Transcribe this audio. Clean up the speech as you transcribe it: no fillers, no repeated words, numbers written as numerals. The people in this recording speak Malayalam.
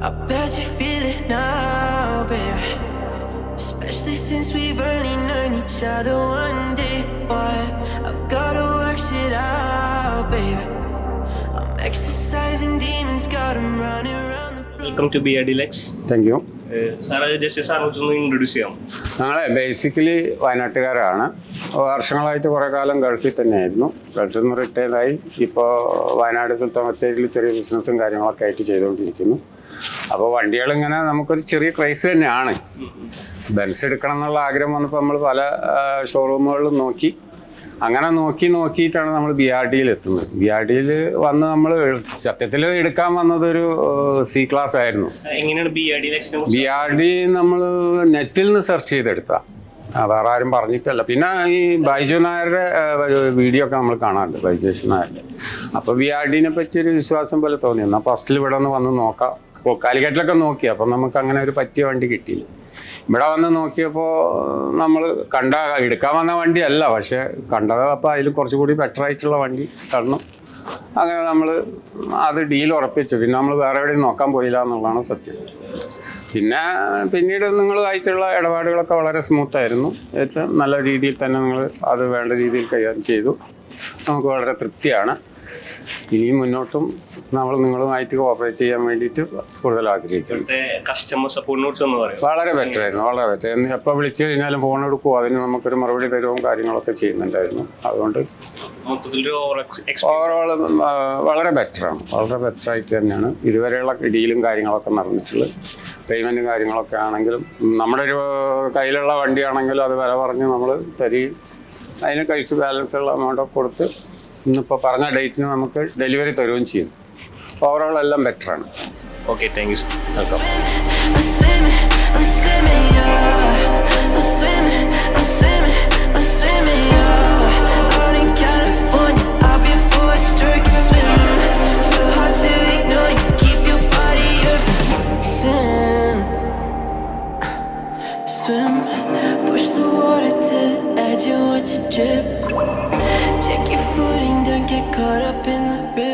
I bet you feel it now, baby. Especially since we've only known each other one day. But I've gotta work shit out, baby. I'm exercising demons, got 'em running around the block. Welcome to B I deluxe. Thank you. Sir just സാറിനൊന്ന് ഇൻട്രൊഡ്യൂസ് ചെയ്യാം. ഞങ്ങൾ ബേസിക്കലി വയനാട്ടുകാരാണ്. വർഷങ്ങളായിട്ട് കുറേ കാലം ഗൾഫിൽ തന്നെയായിരുന്നു. ഗൾഫിൽ നിന്ന് റിട്ടയർഡായി ഇപ്പോൾ വയനാട് സുൽത്താൻ ബത്തേരിയിൽ ചെറിയ ബിസിനസ്സും കാര്യങ്ങളൊക്കെ ആയിട്ട് ചെയ്തുകൊണ്ടിരിക്കുന്നു. അപ്പോൾ വണ്ടികളിങ്ങനെ നമുക്കൊരു ചെറിയ ക്രൈസ് തന്നെയാണ്. ബെൻസ് എടുക്കണം എന്നുള്ള ആഗ്രഹം വന്നപ്പോൾ നമ്മൾ പല ഷോറൂമുകളിലും നോക്കി. അങ്ങനെ നോക്കിയിട്ടാണ് നമ്മൾ ബി ആർ ഡിയിൽ എത്തുന്നത്. ബി ആർ ഡിയിൽ വന്ന് നമ്മൾ സത്യത്തിൽ എടുക്കാൻ വന്നതൊരു സി ക്ലാസ് ആയിരുന്നു. എങ്ങനെയാണ് ബി ആർ ഡി നമ്മൾ നെറ്റിൽ നിന്ന് സെർച്ച് ചെയ്തെടുത്താൽ, വേറെ ആരും പറഞ്ഞിട്ടല്ല. പിന്നെ ഈ ബൈജു നായരുടെ വീഡിയോ ഒക്കെ നമ്മൾ കാണാറുണ്ട്, ബൈജേഷ് നായരുടെ. അപ്പോൾ ബി ആർ ഡിനെ പറ്റിയൊരു വിശ്വാസം പോലെ തോന്നി. എന്നാൽ ഫസ്റ്റിൽ ഇവിടെ നിന്ന് വന്ന് നോക്കാം. കാലിക്കറ്റിലൊക്കെ നോക്കി, അപ്പം നമുക്ക് അങ്ങനെ ഒരു പറ്റിയ വണ്ടി കിട്ടിയില്ല. ഇവിടെ വന്ന് നോക്കിയപ്പോൾ നമ്മൾ എടുക്കാൻ വന്ന വണ്ടിയല്ല, പക്ഷേ കണ്ടത് അപ്പോൾ അതിൽ കുറച്ചുകൂടി ബെറ്റർ ആയിട്ടുള്ള വണ്ടി കണ്ടു. അങ്ങനെ നമ്മൾ അത് ഡീൽ ഉറപ്പിച്ചു. പിന്നെ നമ്മൾ വേറെ എവിടെയും നോക്കാൻ പോയില്ല എന്നുള്ളതാണ് സത്യം. പിന്നീട് നിങ്ങളുമായിട്ടുള്ള ഇടപാടുകളൊക്കെ വളരെ സ്മൂത്തായിരുന്നു. ഏറ്റവും നല്ല രീതിയിൽ തന്നെ നിങ്ങൾ അത് വേണ്ട രീതിയിൽ കൈകാര്യം ചെയ്തു. നമുക്ക് വളരെ തൃപ്തിയാണ്. ഇനിയും മുന്നോട്ടും നമ്മൾ നിങ്ങളുമായിട്ട് കോപ്പറേറ്റ് ചെയ്യാൻ വേണ്ടിയിട്ട് കൂടുതൽ ആഗ്രഹിക്കുന്നു. കസ്റ്റമർ സപ്പോർട്ടിനെ വളരെ ബെറ്റർ ആയിരുന്നു, വളരെ ബെറ്റർ. എപ്പോൾ വിളിച്ചു കഴിഞ്ഞാലും ഫോൺ എടുക്കുമോ, അതിന് നമുക്കൊരു മറുപടി തരുവും കാര്യങ്ങളൊക്കെ ചെയ്യുന്നുണ്ടായിരുന്നു. അതുകൊണ്ട് ഓവറോൾ വളരെ ബെറ്ററാണ്, വളരെ ബെറ്ററായിട്ട് തന്നെയാണ് ഇതുവരെയുള്ള ഡീലും കാര്യങ്ങളൊക്കെ നടന്നിട്ടുള്ളത്. പേയ്മെൻറ്റും കാര്യങ്ങളൊക്കെ ആണെങ്കിലും നമ്മുടെ ഒരു കയ്യിലുള്ള വണ്ടിയാണെങ്കിലും അത് വില പറഞ്ഞ് നമ്മൾ തരികയും അതിന് കഴിച്ച് ബാലൻസുള്ള എമൗണ്ടൊക്കെ കൊടുത്ത് ഇന്നിപ്പോൾ പറഞ്ഞ ഡേറ്റിന് നമുക്ക് ഡെലിവറി തരുകയും ചെയ്യും. ഓവറോൾ എല്ലാം ബെറ്ററാണ്. Okay, thank you. Welcome. Swim, push the water to the edge, you want to drip. Check your footing, don't get caught up in the river.